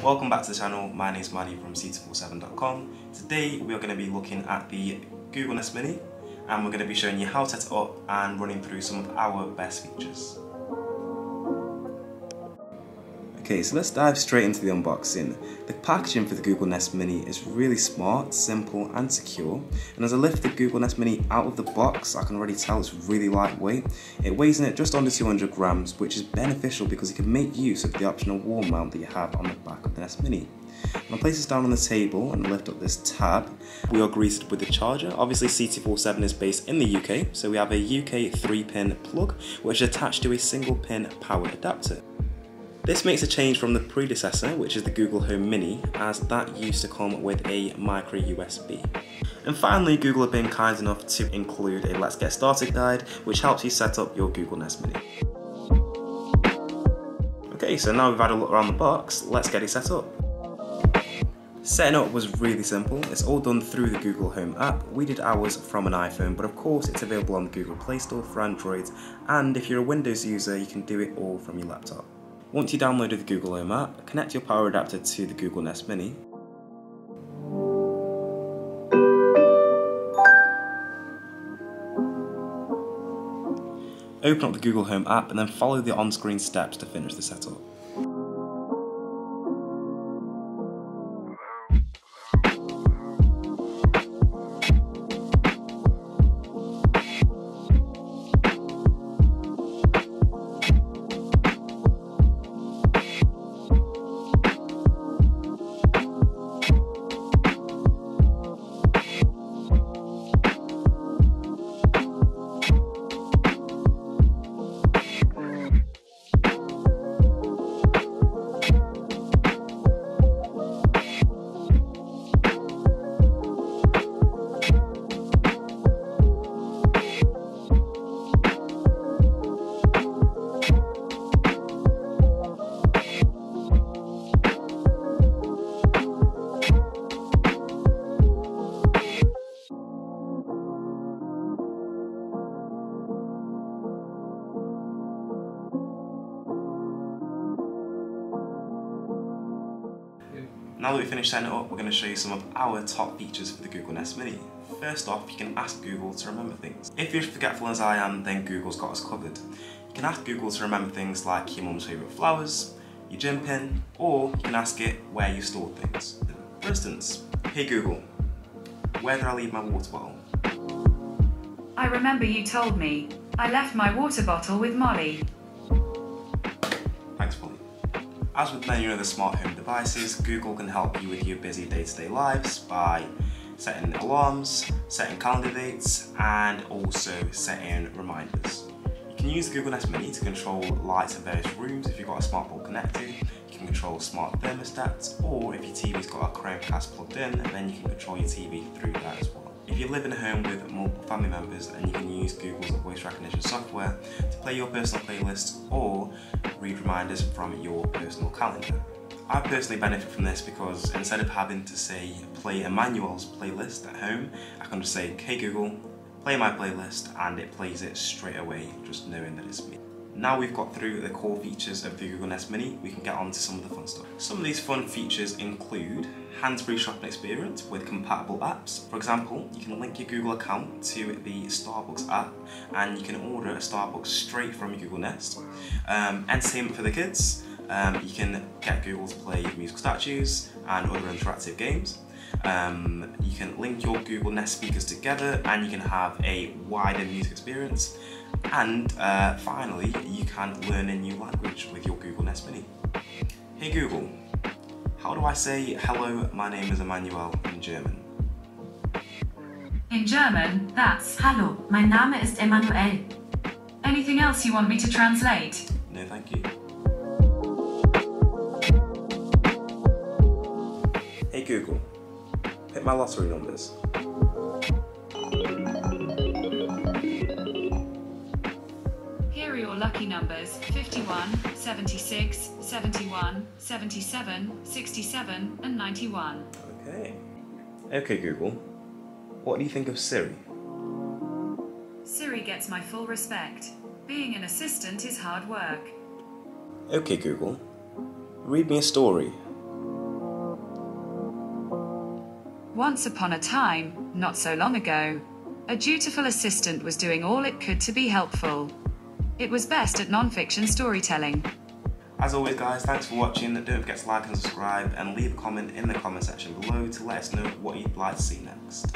Welcome back to the channel. My name is Manny from c247.com. Today we are going to be looking at the Google Nest Mini, and we're going to be showing you how to set it up and running through some of our best features. Okay, so let's dive straight into the unboxing. The packaging for the Google Nest Mini is really smart, simple and secure, and as I lift the Google Nest Mini out of the box, I can already tell it's really lightweight. It weighs in at just under 200 grams, which is beneficial because you can make use of the optional wall mount that you have on the back of the Nest Mini. When I place this down on the table and lift up this tab, we are greeted with the charger. Obviously C247 is based in the UK, so we have a UK 3-pin plug, which is attached to a single pin power adapter. This makes a change from the predecessor, which is the Google Home Mini, as that used to come with a micro USB. And finally, Google have been kind enough to include a Let's Get Started guide, which helps you set up your Google Nest Mini. Okay, so now we've had a look around the box, let's get it set up. Setting up was really simple. It's all done through the Google Home app. We did ours from an iPhone, but of course it's available on the Google Play Store for Android, and if you're a Windows user, you can do it all from your laptop. Once you downloaded the Google Home app, connect your power adapter to the Google Nest Mini. Open up the Google Home app and then follow the on-screen steps to finish the setup. Now that we've finished setting it up, we're going to show you some of our top features for the Google Nest Mini. First off, you can ask Google to remember things. If you're as forgetful as I am, then Google's got us covered. You can ask Google to remember things like your mum's favourite flowers, your gym pin, or you can ask it where you store things. For instance, hey Google, where did I leave my water bottle? I remember you told me. I left my water bottle with Molly. Thanks, Molly. As with many other smart home devices, Google can help you with your busy day-to-day lives by setting alarms, setting calendar dates, and also setting reminders. You can use the Google Nest Mini to control lights in various rooms if you've got a smart bulb connected. You can control smart thermostats, or if your TV's got a Chromecast plugged in, then you can control your TV through that as well. If you live in a home with multiple family members, then you can use Google's voice recognition software to play your personal playlists or read reminders from your personal calendar. I personally benefit from this because instead of having to say play Emmanuel's playlist at home, I can just say, hey Google, play my playlist, and it plays it straight away, just knowing that it's me. Now we've got through the core features of the Google Nest Mini, we can get on to some of the fun stuff. Some of these fun features include hands-free shopping experience with compatible apps. For example, you can link your Google account to the Starbucks app and you can order a Starbucks straight from your Google Nest. Entertainment for the kids, you can get Google to play musical statues and other interactive games. You can link your Google Nest speakers together and you can have a wider music experience. And finally, you can learn a new language with your Google Nest Mini. Hey Google, how do I say hello, my name is Emmanuel in German? In German, that's Hallo, mein Name ist Emanuel. anything else you want me to translate? No, thank you. Hey Google, pick my lottery numbers. Here are your lucky numbers: 51, 76, 71, 77, 67, and 91. Okay. Okay Google, what do you think of Siri? Siri gets my full respect. Being an assistant is hard work. Okay Google, read me a story. Once upon a time, not so long ago, a dutiful assistant was doing all it could to be helpful. It was best at non-fiction storytelling. As always guys, thanks for watching. Don't forget to like and subscribe and leave a comment in the comment section below to let us know what you'd like to see next.